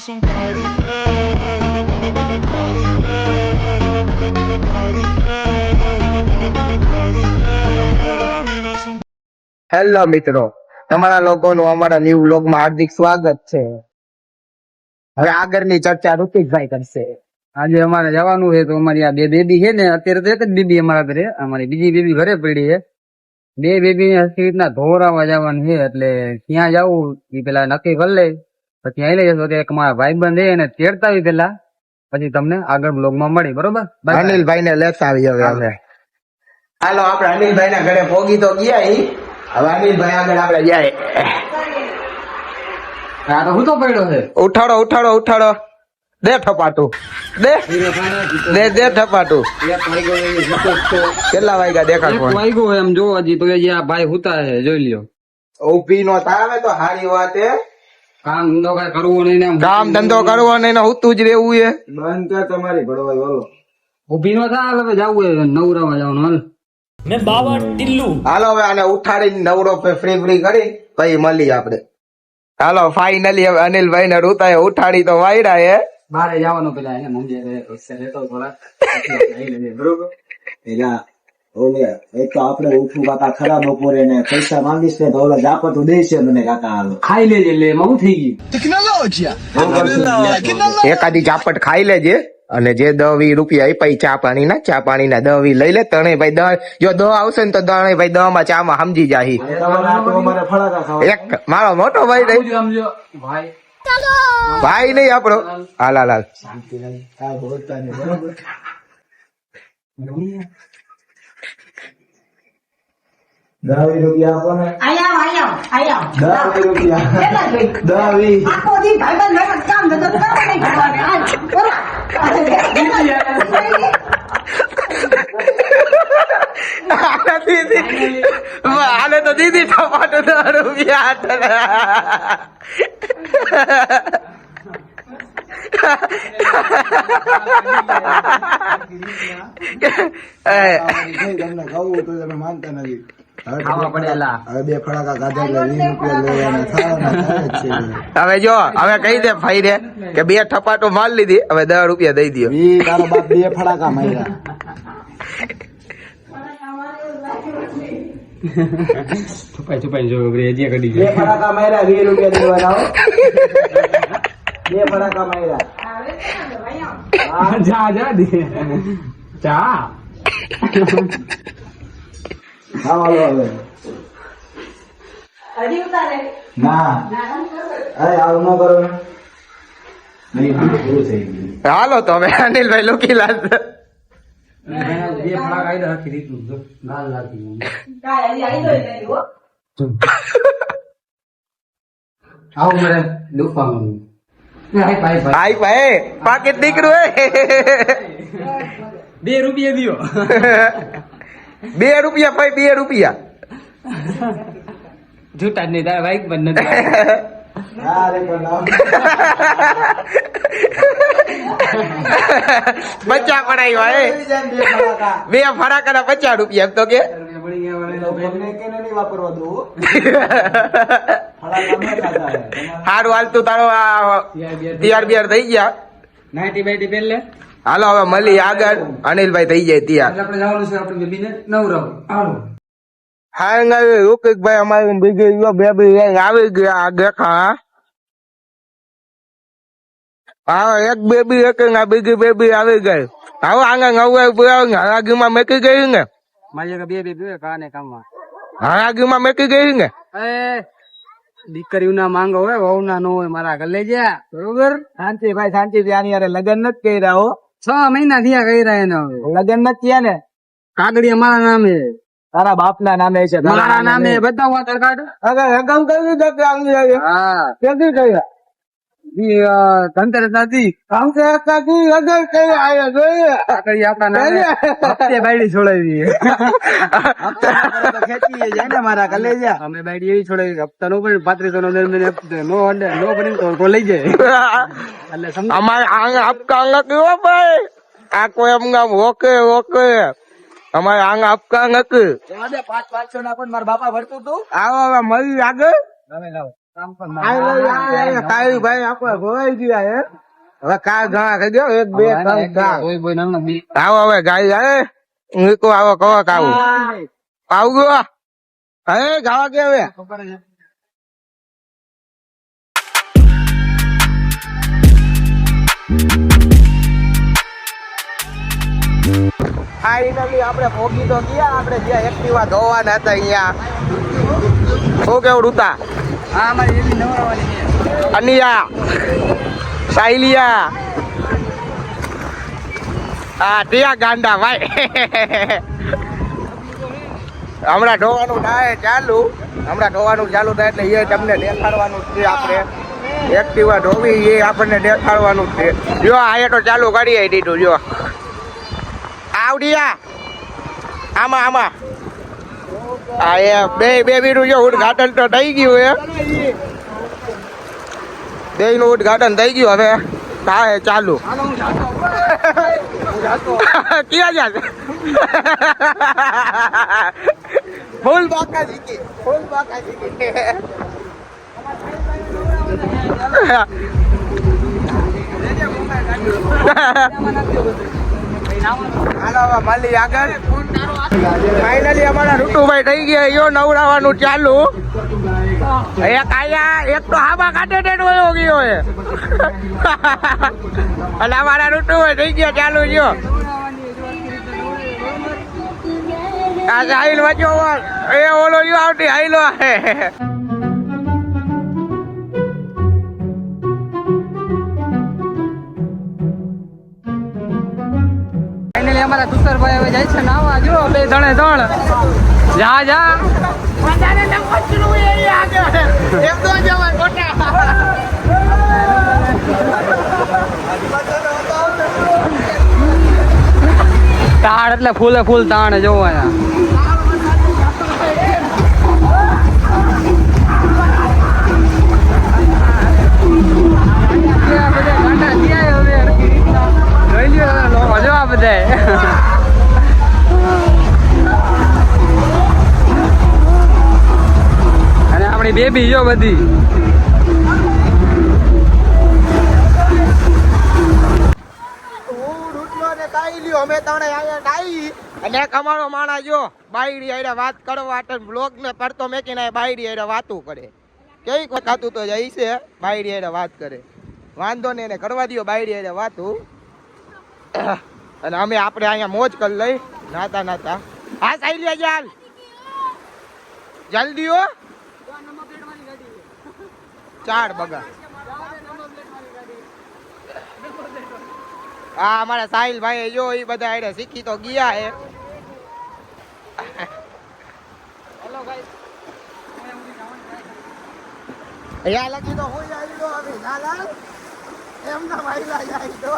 Hello મિત્રો, તમારા લોકોનું અમારા ન્યુ વ્લોગમાં હાર્દિક સ્વાગત છે. હવે આગળની ચર્ચા ઋતિકભાઈ કરશે. આજે અમારે જવાનું છે તો અમારી આ બે બેબી છે ને, અત્યારે તો એક જ બેબી અમારા ઘરે, અમારી બીજી બેબી ઘરે પડી છે. બે બેબી હરખી રીતના ધોરાવા જવાનું છે, એટલે ક્યાં જવું એ પેલા નક્કી કરી લે, પછી અહીં લઈ જશો. એક મારા ભાઈબંધ છે એને તેડતા આવી પેલા, પછી તમને આગળ બ્લોગમાં મળી. બરોબર, અનિલભાઈ ને લેતા આવી હવે અમે. હાલો આપણે અનિલભાઈ ના ઘરે પોગી તો ગયા. હવે અનિલભાઈ આગળ આપણે જાય. આ તો હું તો પડ્યો છે. ઉઠાડો ઉઠાડો ઉઠાડો, દે ઠપાટું, દે દે દે ઠપાટું. કેટલા વાગ્યા દેખાડ ફોન વાગ્યો એમ જો, હજી તો હજી આ ભાઈ હુતા છે, જોઈ લ્યો. ઉભી નો થાવે તો હારી વાત છે. કામ ધંધો કઈ કરવું નહીં ને, કામ ધંધો કરવો નહીં ને હુતું જ રહેવું છે. બંધ કર તમારી ભડવાઈ બોલો. ઉભી નો થા, હવે જવું છે નવરામાં જવાનું. હાલ મેં બાવા ટિલ્લુ. હાલો હવે આને ઉઠાડીને નવરો ફ્રી ફ્રી કરી પછી મળીએ આપણે. હાલો ફાઈનલી હવે અનિલભાઈ ને ઋતાએ ઉઠાડી તો વાયડા હે. બારે જવાનું પેલા એને મંજે રહેતો થોડા બરોબર. ઓલે એક તો આપડે ઉઠું કાકા ખરા બપોરે ને પૈસા માંગીશ ને તો ઓલા જાપતું દેશે મને કાકા. હાલો ખાઈ લેજે, લે એમાં હું થઈ ગયું. એકાદી ચાપટ ખાઈ લેજે અને જે 10-20 રૂપિયા આપ્યા ચા પાણી ના 10-20 લઈ લે. ત્રણેય ભાઈ 10, જો 10 આવશે ને તો ત્રણેય ભાઈ 10 માં ચા માં સમજી જાય. અમારે ફળાકા ખાવા એક મારો મોટો ભાઈ નહીં, ભાઈ ભાઈ નહીં આપણો. હાલ હાલ હાલ. ₹10 આપો ને. ₹10 હાલે તો દીદી ટમાટો તમને કહું તો તમે માનતા નથી. ખાવા પડેલા હવે 2 ફળાકા ખાધા એટલે ₹20 લેવાના થવાના છે. હવે જો હવે કહી દે ભાઈ રે કે 2 ઠપાટો માલ લીધી, હવે ₹10 દઈ દો. તારો બાપ 2 ફળાકા માર્યા. છુપાઈ જો હજી કડી 2 ફળાકા માર્યા, ₹20 દેવાના. 2 ફળાકા માર્યા. જા દે ચા. હાલો હવે ના અરે આવું ન કરો ને. નહીં પૂરું થઈ ગયું. હાલો તો હવે અનિલભાઈ લોકી લાલ બે ફળા ખાઈ દે આખી રીતનું જો ગાલ લાગી. આવું મને દુખાવાનું. ભાઈ ભાઈ પાકીટ દીકરું હે. ₹2 દિયો. ₹2 ભાઈ ₹2. જૂટા નહીં તારા બાઈક પણ નથી. અરે પણ બચ્ચા પડાયો હે. 2 ફરાકા ના ₹50 એમ તો કે નહીં વાપરવા દઉં. હારું હાલતું તારો તૈયાર બિયાર થઈ ગયા. નાઈટી બાઈટી પહેલે હાલો હવે મળી આગળ. અનિલભાઈ થઈ જાય તૈયાર. આપણે જવાનું છે આપણી બેબીને નવરાવ. હાલો હા ઋતિકભાઈ અમારી બીજી બેબી આવી ગયા આગળ. હા એક બેબી એક બીજી બેબી આવી ગઈ. હવે આંગણ હરાગીમાં મેકી ગઈ ને. મારી બે બેબી કાને કામમાં હરાગીમાં મેકી ગઈ ને. એ દીકરીઓના માંગો હોય, વહુ ના નો હોય. મારા ઘર લઈ જા. બરોબર, શાંતિ ભાઈ શાંતિ. આની યાર લગ્ન નથી કર્યા હો. 6 મહિના થયા કર્યા એને. લગ્ન નથી થયા ને. કાગડી અમારા નામે, તારા બાપ ના નામે છે. મારા નામે બતાવો આધાર કાર્ડ. રકમ કરી દે. હા ક્યાંથી કર્યા? ધનતેરસ નથી. કાગડી આપણા નામે હપ્તે બાયડી છોડાવી. ખેંચી જાય ને મારા ઘર લઈ જા. અમે બાયડી એવી છોડાવી હપ્તા નો પણ 3500 નો બની તો લઈ જાય. એટલે અમારે આંગ આપકા કેવો ભાઈ આ કોઈ એમ ઓકે ઓકે અમારે આંગ આપકા નથી. 500 ના પણ મારા બાપા ભરતું તું. આવો હવે મળી આગળ. તમે લાવો. કાઈ ભાઈ આપણે ભોવાઈ ગયા હે હવે કા ઘણા કહી દો 1 2 3 4 આવો હવે ગાય હે મૂકો આવો કહો આવું આવું ગયો હે ગાવા કે હવે ફાઇનલી આપણે પહોંચી તો ગયા આપણે જ્યાં એક્ટિવા ધોવાના હતા અહીંયા શું કેવું રૂતા હા અમારી એવી નવરાવાની છે અનિયા સાયલિયા આ ટિયા ગાંડા ભાઈ હમણાં ઢોવાનું થાય ચાલુ થાય એટલે એ તમને દેખાડવાનું જ છે આપણે એક્ટિવા ઢોવી એ આપણને દેખાડવાનું જ છે જો આ તો ચાલુ કરી દીધું જો આવડિયા આમાં આ એ બે વીરું જો ઉદઘાટન તો થઈ ગયું હે બે નું ઉદઘાટન થઈ ગયું હવે થાય ચાલુ ક્યાં જાય ફૂલ બાકા જીકી હાલો હવે મળી આગળ ફાઇનલી અમારા ઋતુભાઈ થઈ ગયા યો નવડાવવાનું ચાલુ એક આયા એક તો હાબા કાઢે ગયો હે અને અમારા ઋતુભાઈ થઈ ગયા ચાલુ જો આ હાઈલ વચ્ચો એ ઓલો જો આવતી હાઈલો હે ફાઇનલી અમારા તુષારભાઈ હવે જાય છે નાવા જો 2 ત્રણે 3 જા તાણ એટલે ફૂલે ફૂલ તાણ જોવાના અને આપણી બેબી જો બધી અમે ત્રણે આયા ડાઈ અને એક અમારો માણા જો બાયડી આડે વાત કરવા બ્લોગ ને પડતો મેકીને બાયડી આડે વાતું કરે કેવી કોઈ ખાતું તો જાય છે બાયડી આડે વાત કરે વાંધો ને એને કરવા દો બાયડી આડે વાતું અને અમે આપણે અહીંયા મોજ કરી લઈ નાતા હા સાઈલિયા ચાલ જલ્દી હો 4 બગા હા અમારા સાહિલ ભાઈ જો એ બધા આડે શીખી તો ગયા હે અહીંયા લગી તો હોય આવી દો હવે નાલા એમના વાયલા જાય તો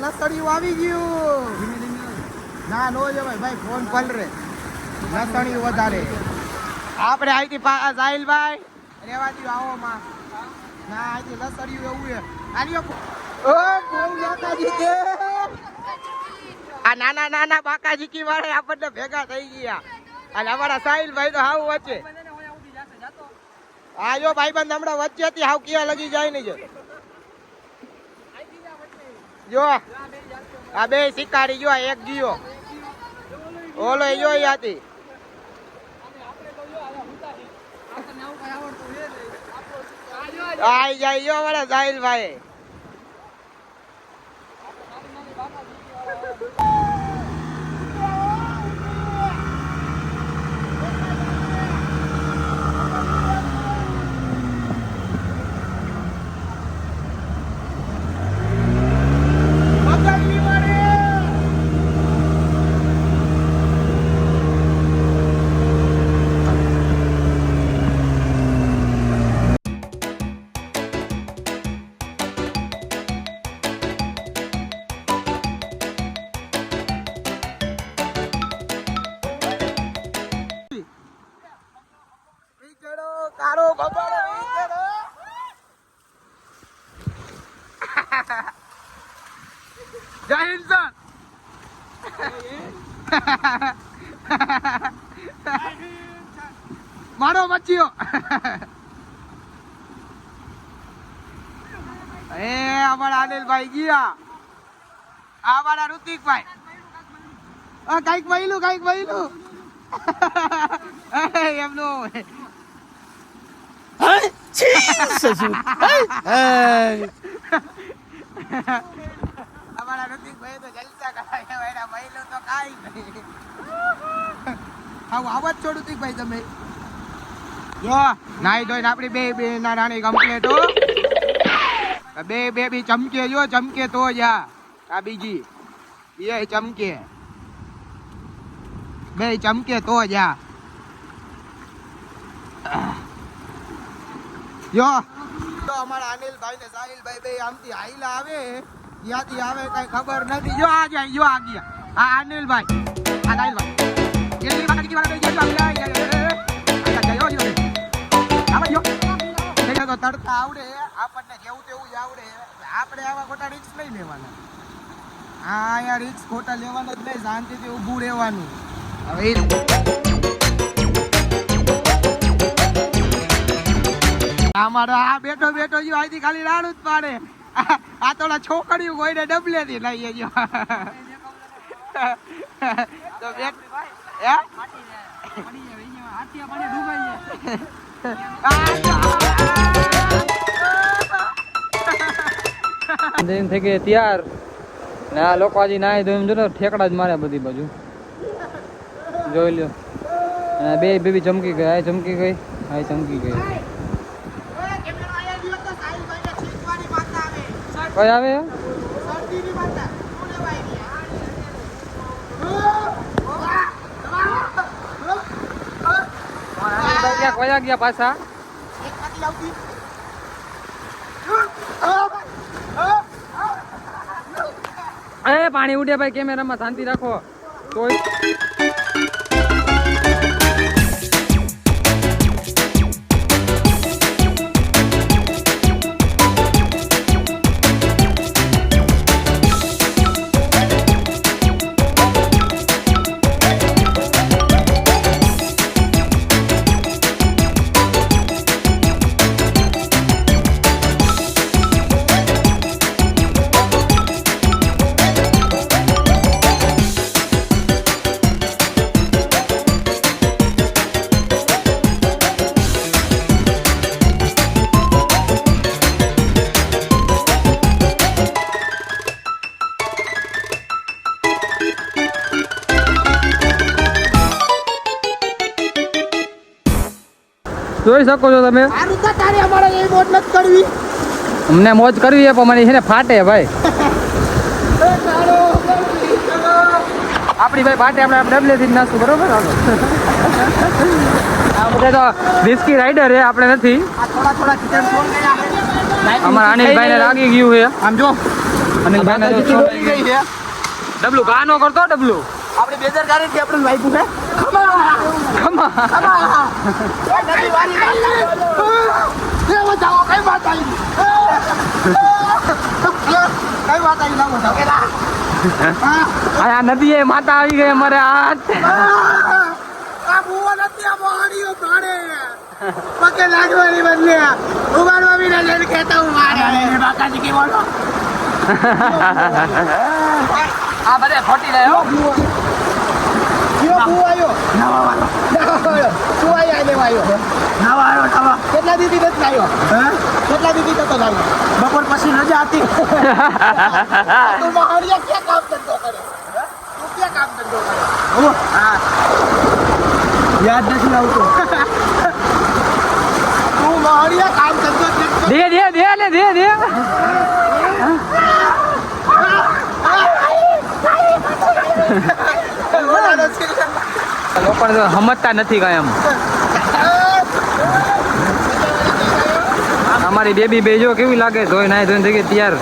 લસણિયું આવી ગયું ના નો જવાય ભાઈ ફોન પલ રે લસણિયું વધારે આપણે અહીંથી સાહિલભાઈ રેવા દો આવો માં ના અહીંથી લસણિયું એવું છે આલ્યો ઓ બોલ બાકાજી કે આ નાના બાકાજી કી વાળે આપણને ભેગા થઈ ગયા અને અમારા સાહિલભાઈ તો હાવ વચ્ચે આ જો ભાઈબંધ હમણાં વચ્ચેથી હાવ ક્યાં લગી જાય ને જો આ બે શિકારી જો એક ગયો ઓલો જો હતી આઈ જાય જો અમારા સાહિલભાઈ મારો મચ્છીઓ એ અમારા અનિલભાઈ ગયા અમારા ઋતિકભાઈ કઈક વહેલું એમનું અમારા ઋતિકભાઈ તો જલસા કરાય એના વહેલું તો કાંઈ નહીં આવું આવાજ છો ઋતિકભાઈ તમે જો નાઈ ધોઈને આપણી બે ના નાની કમ્પ્લેટ હો બે બી ચમકે જો ચમકે તો જ આ બીજી એ ચમકે બે ચમકે તો જ જો તો અમારા અનિલભાઈ ને સાહિલભાઈ બે આમથી હાઈલા આવે ત્યાંથી આવે કઈ ખબર નથી જો આ જાય જો આ ગયા આ અનિલભાઈ આ સાહિલભાઈ જેટલી વાત કી વાત કરી જો તો તડકા આવડે આપણને જેવું તેવું જ આવડે આપણે આવા ખોટા રિસ્ક નહીં લેવાના હા અહીંયા રિસ્ક ખોટા લેવાના જ નહીં શાંતિથી ઊભું રહેવાનું હવે અમારો આ બેઠો જો અહીંથી ખાલી રાડું જ પાડે આ થોડા છોકરીઓ કોઈને ડબલેથી લઈએ જો તો બેઠ હે થઈ ગઈ તૈયાર ને આ લોકો હજી નાય તો એમ જો ઠેકડા જ મારે બધી બાજુ જોઈ લ્યો અને બે બેબી ચમકી ગઈ આ ચમકી ગઈ આ ચમકી ગઈ કઈ આવે કયા ગયા પાછા એ પાણી ઉડે ભાઈ કેમેરામાં શાંતિ રાખો તોય જોઈ શકો છો તમે અમને મોજ કરવી છે પણ મને છે ને ફાટે ભાઈ આપણી ભાઈ ફાટે આપણે ડબલે થી નાખશું બરોબર આ બધા તો રિસ્કી રાઈડર છે આપણે નથી અમારા અનિલભાઈ ને લાગી ગયું છે આમ જો અનિલભાઈ ને ડબલું ગાનો કરતો ડબલું આપણે બેદરકારી થી આપણે વાઈપું છે ખમા આ નદી એ માતા આવી ગઈ અમારે હાથ પગે લાગવાની બદલે ઉગાડવા બી ના કહેતા હું મારે બાકાજી કે બોલો આ બધે ખોટી રહ્યો કેટલા દીદી નથી આવ્યો કેટલા દીદી નતો આવ્યો બપોર પછી રજા હતી તું મહારિયા ક્યાં કામ ધંધો કરે તું ક્યાં કામ ધંધો કરે હા યાદ નથી આવતું તું મહારિયા કામ ધંધો દે લોકો સમજતા નથી કાંઈ એમ અમારી બેબી બેજો કેવી લાગે ધોઈ નાય ધોઈને થઈ ગઈ તૈયાર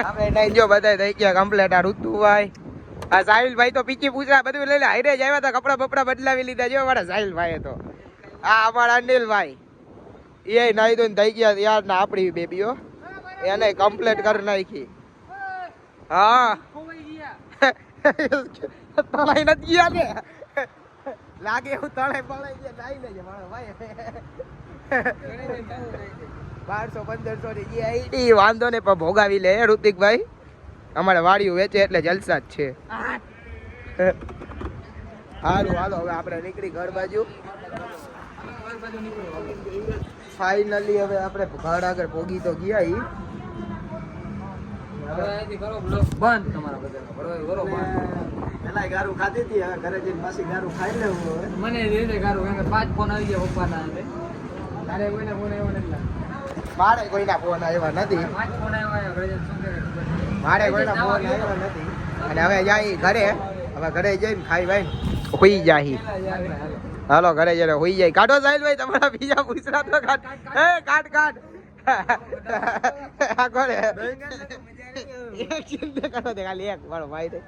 આપણે નહીં જો બધા થઈ ગયા કમ્પ્લેટ. આ ઋતુભાઈ, આ સાહિલભાઈ તો પીછી પૂછા બધું લઈ લે. હાઈરે જ આવ્યા હતા, કપડા બપડા બદલાવી લીધા. જો અમારા સાહિલભાઈ તો આ અમારા અનિલભાઈ એ નાઈ ધોઈને થઈ ગયા યાર. ને આપણી બેબીઓ એને કમ્પ્લેટ કરી નાખી. હા તળાઈ નથી ગયા ને લાગે એવું તળાઈ પડાઈ ગયા. નાઈ લેજે મારો ભાઈ. 1200-1500 ની જે આઈડી વાંધો ને પણ ભોગાવી લે ઋતિકભાઈ. અમારે વાડીઓ વેચે એટલે જલસા જ છે. હાલો હાલો હવે આપણે નીકળી ઘર બાજુ. ફાઇનલી હવે આપણે ઘર આગળ પોગી તો ગયા. ઈ પેલા ગારું ખાધી હતી, હવે ઘરે જઈને પાછી ગારું ખાઈ લેવું હવે. મને ધીરે ગારું, કારણ કે 5 ફોન આવી ગયા પપ્પાના. તારે કોઈને ફોન આવ્યો નથી? મારે કોઈના ફોન આવ્યા નથી. 5 ફોન આવ્યા ઘરે જઈને શું કરે ખબર નહીં. મારે કોઈના ફોન આવ્યા નથી. અને હવે જાય ઘરે. હવે ઘરે જઈને ખાઈ ભાઈ હોઈ જાય. હાલો ઘરે જઈને હોઈ જાય. કાઢો સાહેબ ભાઈ તમારા બીજા પૂછરા તો કાઢ. એ કાઢ કાઢ. આ કોને એક ચિંતા કરો તે ખાલી એક મારો ભાઈ રે.